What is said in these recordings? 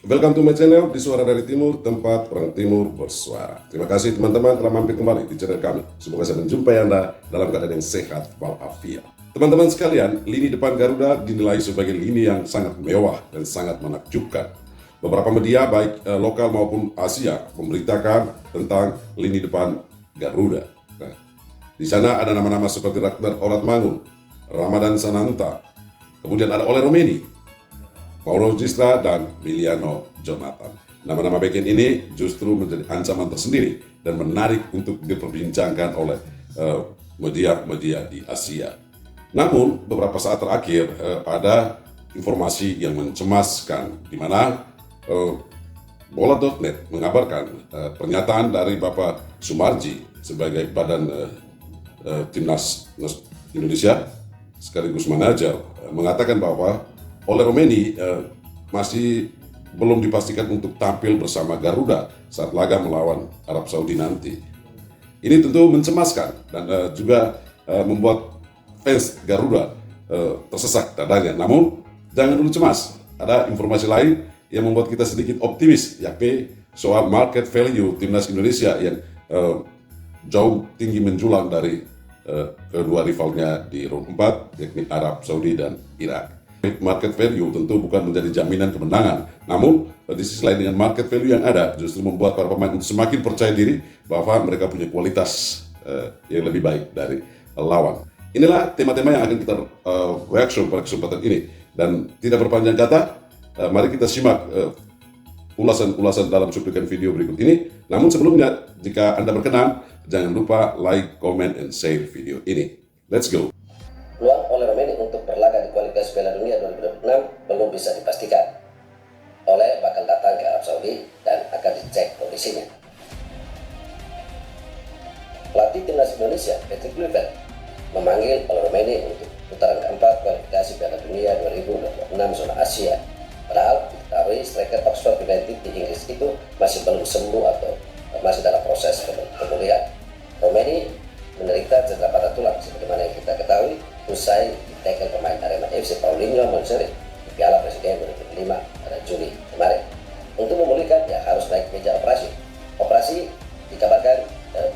Welcome to my channel, di Suara dari Timur, tempat orang Timur bersuara. Terima kasih teman-teman telah mampir kembali di channel kami. Semoga saya menjumpai Anda dalam keadaan yang sehat walafiat. Teman-teman sekalian, lini depan Garuda dinilai sebagai lini yang sangat mewah dan sangat menakjubkan. Beberapa media baik lokal maupun Asia memberitakan tentang lini depan Garuda. Nah, di sana ada nama-nama seperti Ragnar Oratmangun, Ramadan Sananta, kemudian ada Oleg Romeni, Mauro Gistra, dan Miliano Jonathan. Nama-nama bagian ini justru menjadi ancaman tersendiri dan menarik untuk diperbincangkan oleh media-media di Asia. Namun, beberapa saat terakhir ada informasi yang mencemaskan, di mana Bola.net mengabarkan pernyataan dari Bapak Sumarji sebagai badan timnas Indonesia sekaligus manajer mengatakan bahwa Oleg Romeni masih belum dipastikan untuk tampil bersama Garuda saat laga melawan Arab Saudi nanti. Ini tentu mencemaskan dan juga membuat fans Garuda tersesak dadanya. Namun jangan dulu cemas, ada informasi lain yang membuat kita sedikit optimis, yakni soal market value timnas Indonesia yang jauh tinggi menjulang dari kedua rivalnya di round 4, yakni Arab Saudi dan Irak. Market value tentu bukan menjadi jaminan kemenangan, namun di sisi lain dengan market value yang ada justru membuat para pemain semakin percaya diri bahwa mereka punya kualitas yang lebih baik dari lawan. Inilah tema-tema yang akan kita reaction pada kesempatan ini, dan tidak berpanjang kata, mari kita simak ulasan-ulasan dalam cuplikan video berikut ini. Namun sebelumnya, jika Anda berkenan, jangan lupa like, comment, and share video ini. Let's go. Peluang Oleg Romeni untuk berlaga di kualifikasi Piala Dunia 2026 belum bisa dipastikan. Oleg bakal datang ke Arab Saudi dan akan dicek kondisinya. Pelatih timnas Indonesia, Patrick Kluivert, memanggil Oleg Romeni untuk putaran keempat kualifikasi Piala Dunia 2026 zona Asia. Padahal diketahui striker Oxford United di Inggris itu masih belum sembuh atau masih dalam proses pemulihan. Romeni menderita cedera pada tulang sebagaimana yang kita ketahui usai ditekel pemain Arema FC Paulinho Monserrat di Piala Presiden 2005 pada Juli kemarin. Untuk memulihkan, dia harus naik meja operasi. Operasi dikabarkan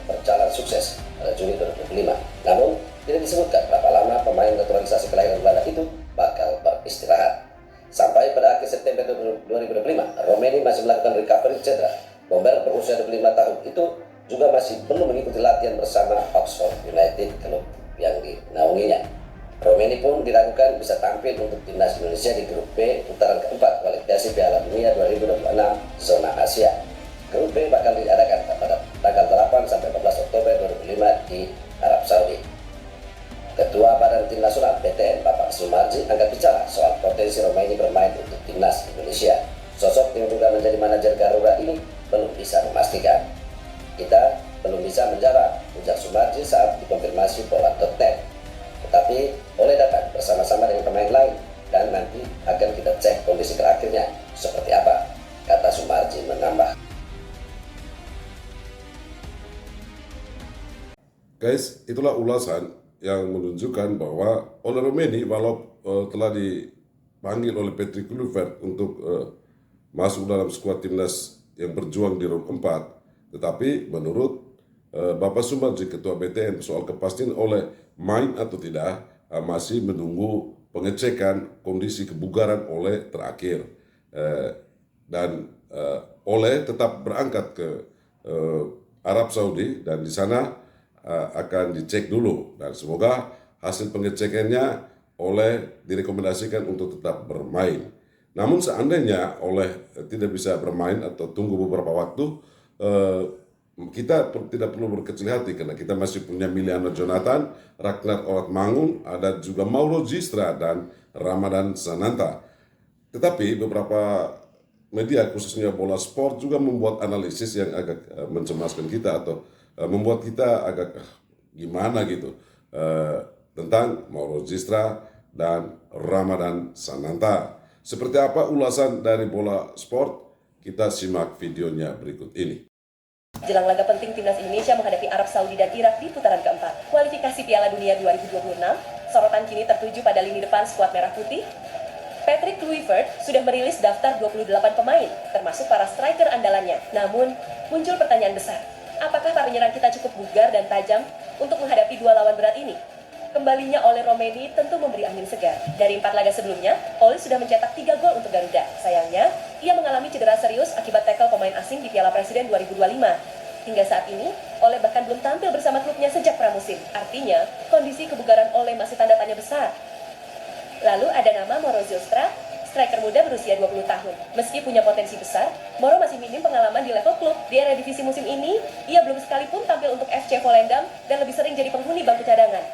berjalan sukses pada Juli 2005. Namun tidak disebutkan berapa lama pemain naturalisasi kelahiran Belanda itu bakal beristirahat. Sampai pada akhir September 2025, Romeni masih melakukan recovery cedera. Bomber berusia 25 tahun itu juga masih belum mengikuti latihan bersama Oxford United, klub yang dinaunginya. Romeni pun diragukan bisa tampil untuk timnas Indonesia di grup B putaran keempat kualifikasi Piala Dunia 2026 zona Asia. Grup B bakal diadakan pada tanggal 8 sampai 14 Oktober 2005 di Arab Saudi. Ketua Badan Tim Nasional BTN Bapak Sumarji angkat bicara soal potensi Romeni bermain untuk timnas Indonesia. Sosok yang juga menjadi manajer Garuda ini belum bisa memastikan. Kita belum bisa menjawab, ujar Sumarji saat dikonfirmasi Bola.net. Tetapi boleh datang bersama-sama dengan pemain lain dan nanti akan kita cek kondisi terakhirnya seperti apa, kata Sumarji menambah. Guys, itulah ulasan yang menunjukkan bahwa Oleg Romeni walau telah dipanggil oleh Patrick Kluivert untuk masuk dalam skuad timnas yang berjuang di round 4, tetapi menurut Bapak Sumarji, Ketua BTN, soal kepastian oleh main atau tidak masih menunggu pengecekan kondisi kebugaran oleh terakhir, dan oleh tetap berangkat ke Arab Saudi dan di sana akan dicek dulu, dan semoga hasil pengecekannya oleh direkomendasikan untuk tetap bermain. Namun seandainya oleh tidak bisa bermain atau tunggu beberapa waktu, kita tidak perlu berkecil hati karena kita masih punya Miliano Jonathan, Ragnar Oratmangun, ada juga Mauro Gistra dan Ramadan Sananta. Tetapi beberapa media khususnya Bola Sport juga membuat analisis yang agak mencemaskan kita atau membuat kita agak gimana gitu tentang Mauro Gistra dan Ramadan Sananta. Seperti apa ulasan dari Bola Sport? Kita simak videonya berikut ini. Jelang laga penting timnas Indonesia menghadapi Arab Saudi dan Irak di putaran keempat kualifikasi Piala Dunia 2026, sorotan kini tertuju pada lini depan skuad merah putih. Patrick Kluivert sudah merilis daftar 28 pemain, termasuk para striker andalannya. Namun, muncul pertanyaan besar. Apakah para penyerang kita cukup bugar dan tajam untuk menghadapi dua lawan berat ini? Kembalinya Ole Romeni tentu memberi angin segar. Dari 4 laga sebelumnya, Ole sudah mencetak 3 gol untuk Garuda. Sayangnya, ia mengalami cedera serius akibat tackle pemain asing di Piala Presiden 2025. Hingga saat ini, Ole bahkan belum tampil bersama klubnya sejak pramusim. Artinya, kondisi kebugaran Ole masih tanda tanya besar. Lalu ada nama Moro Zylstra, striker muda berusia 20 tahun. Meski punya potensi besar, Moro masih minim pengalaman di level klub. Di Eredivisie musim ini, ia belum sekalipun tampil untuk FC Volendam dan lebih sering jadi penghuni bangku cadangan.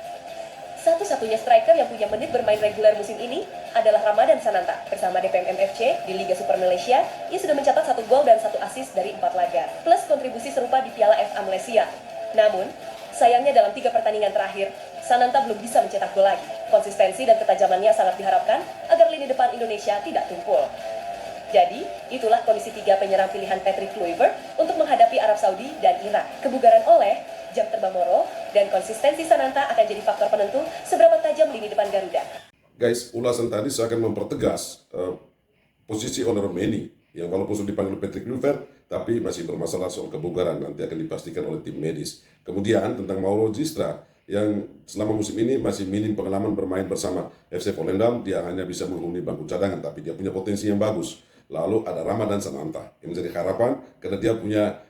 Satu-satunya striker yang punya menit bermain reguler musim ini adalah Ramadan Sananta. Bersama DPM FC di Liga Super Malaysia, ia sudah mencatat 1 gol dan 1 assist dari 4 laga, plus kontribusi serupa di Piala FA Malaysia. Namun, sayangnya dalam 3 pertandingan terakhir, Sananta belum bisa mencetak gol lagi. Konsistensi dan ketajamannya sangat diharapkan agar lini depan Indonesia tidak tumpul. Jadi, itulah kondisi 3 penyerang pilihan Patrick Kluivert untuk menghadapi Arab Saudi dan Irak. Kebugaran Oleh, jam terbang Moro, dan konsistensi Sananta akan jadi faktor penentu seberapa tajam lini depan Garuda. Guys, ulasan tadi saya akan mempertegas posisi Ole Romeni yang walaupun sudah dipanggil Patrick Kluivert, tapi masih bermasalah soal kebugaran, nanti akan dipastikan oleh tim medis. Kemudian tentang Mauro Zylstra yang selama musim ini masih minim pengalaman bermain bersama FC Volendam, dia hanya bisa menghuni bangku cadangan, tapi dia punya potensi yang bagus. Lalu ada Ramadan Sananta yang menjadi harapan karena dia punya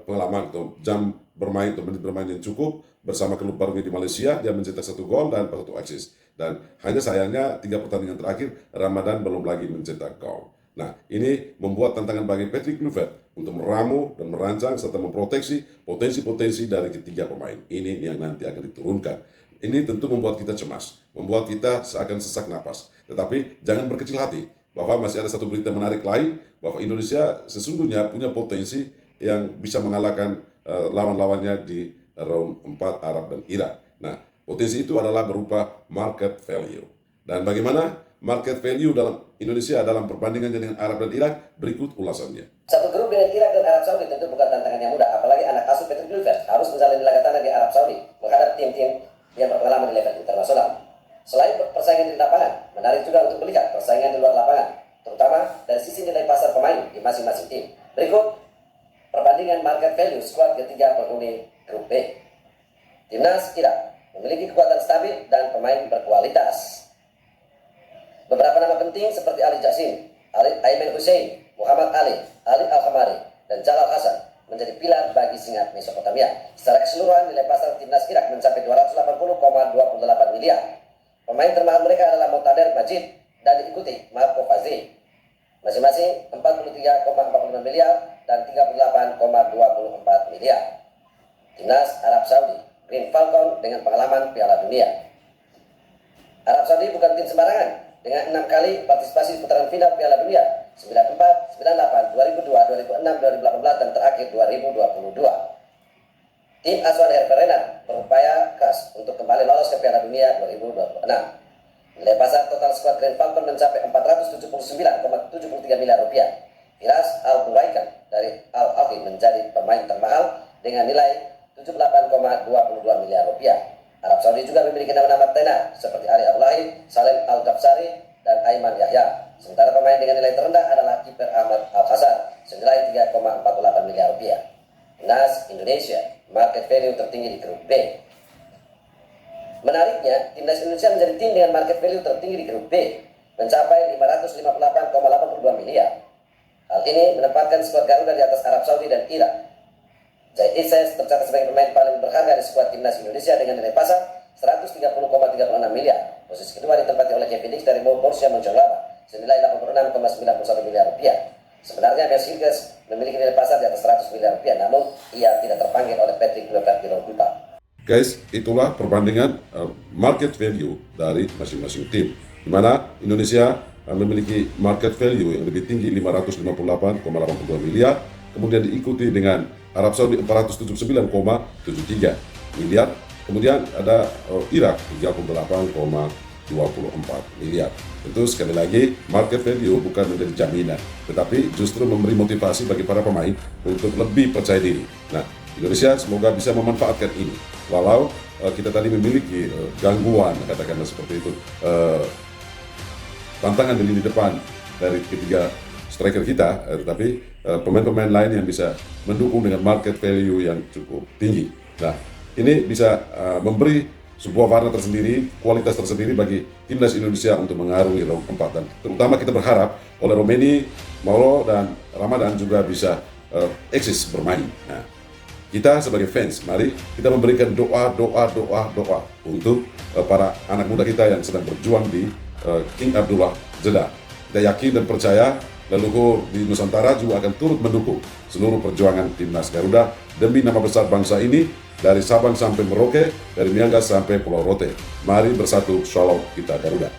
pengalaman atau jam bermain atau menit bermain yang cukup bersama klub barunya di Malaysia. Dia mencetak 1 gol dan 1 assist. Dan hanya sayangnya 3 pertandingan terakhir Ramadan belum lagi mencetak gol. Nah, ini membuat tantangan bagi Patrick Kluivert untuk meramu dan merancang serta memproteksi potensi-potensi dari ketiga pemain. Ini yang nanti akan diturunkan. Ini tentu membuat kita cemas, membuat kita seakan sesak napas. Tetapi jangan berkecil hati bahwa masih ada satu berita menarik lain, bahwa Indonesia sesungguhnya punya potensi yang bisa mengalahkan lawan-lawannya di round 4 Arab dan Irak. Nah, potensi itu adalah berupa market value. Dan bagaimana market value dalam Indonesia dalam perbandingannya dengan Arab dan Irak? Berikut ulasannya. Satu grup dengan Irak dan Arab Saudi tentu bukan tantangan yang mudah, apalagi anak asuh Patrick Kluivert harus menjalani laga tanah di Arab Saudi menghadapi tim-tim yang berpengalaman di level internasional. Selain persaingan di lapangan, menarik juga untuk melihat persaingan di luar lapangan, terutama dari sisi nilai pasar pemain di masing-masing tim. Berikut perbandingan market value skuad ketiga penghuni grup B. Timnas Irak memiliki kekuatan stabil dan pemain berkualitas. Beberapa nama penting seperti Ali Jassim, Aiman Hussein, Muhammad Ali, Ali Al-Hamari, dan Jalal Hasan menjadi pilar bagi singa Mesopotamia. Secara keseluruhan nilai pasar timnas Irak mencapai 280,28 miliar. Pemain termahal mereka adalah Montader Majid dan diikuti Marco Fazzi, masing-masing 43,45 miliar dan 38,24 miliar. Timnas Arab Saudi, Green Falcon dengan pengalaman Piala Dunia. Arab Saudi bukan tim sembarangan dengan 6 kali partisipasi di putaran final Piala Dunia 94, 98, 2002, 2006, 2018 dan terakhir 2022. Tim asuhan Hervé Renard berupaya keras untuk kembali lolos ke Piala Dunia 2026. Nilai pasar total skuad Green Falcon mencapai 479,73 miliar rupiah. Firas Al-Buraikan dari Al-Ahli menjadi pemain termahal dengan nilai 78,22 miliar rupiah. Arab Saudi juga memiliki nama-nama tenar seperti Ali Abdullahi, Salem Al-Dafsari, dan Aiman Yahya. Sementara pemain dengan nilai terendah adalah kiper Ahmad Al-Hasan senilai 3,48 miliar rupiah. Timnas Indonesia, market value tertinggi di grup B. Menariknya, timnas Indonesia menjadi tim dengan market value tertinggi di grup B, mencapai 558,82 miliar. Hal ini menempatkan skuad Garuda di atas Arab Saudi dan Irak. Zaid Ises tercatat sebagai pemain paling berharga di skuad timnas Indonesia dengan nilai pasar 130,36 miliar. Posisi kedua ditempati oleh Kevin Dix dari Borussia Mönchengladbach senilai 86,91 miliar rupiah. Sebenarnya Besiktas memiliki nilai pasar di atas 100 miliar rupiah, namun ia tidak terpanggil oleh Patrick Kluivert di round 4. Guys, itulah perbandingan market value dari masing-masing tim. Di mana Indonesia memiliki market value yang lebih tinggi 558,82 miliar, kemudian diikuti dengan Arab Saudi 479,73 miliar, kemudian ada Irak 38,24 miliar. Tentu sekali lagi market value bukan menjadi jaminan, tetapi justru memberi motivasi bagi para pemain untuk lebih percaya diri. Nah, Indonesia semoga bisa memanfaatkan ini. Walau kita tadi memiliki gangguan, katakanlah seperti itu, tantangan di lini depan dari ketiga striker kita, tetapi pemain-pemain lain yang bisa mendukung dengan market value yang cukup tinggi. Nah, ini bisa memberi sebuah warna tersendiri, kualitas tersendiri bagi timnas Indonesia untuk mengarungi round 4, dan terutama kita berharap oleh Romeni, Mauro dan Ramadan juga bisa eksis bermain. Nah, kita sebagai fans, mari kita memberikan doa untuk para anak muda kita yang sedang berjuang di King Abdullah Jeddah. Kita yakin dan percaya leluhur di Nusantara juga akan turut mendukung seluruh perjuangan timnas Garuda demi nama besar bangsa ini, dari Sabang sampai Merauke, dari Miangas sampai Pulau Rote. Mari bersatu, shalom kita Garuda.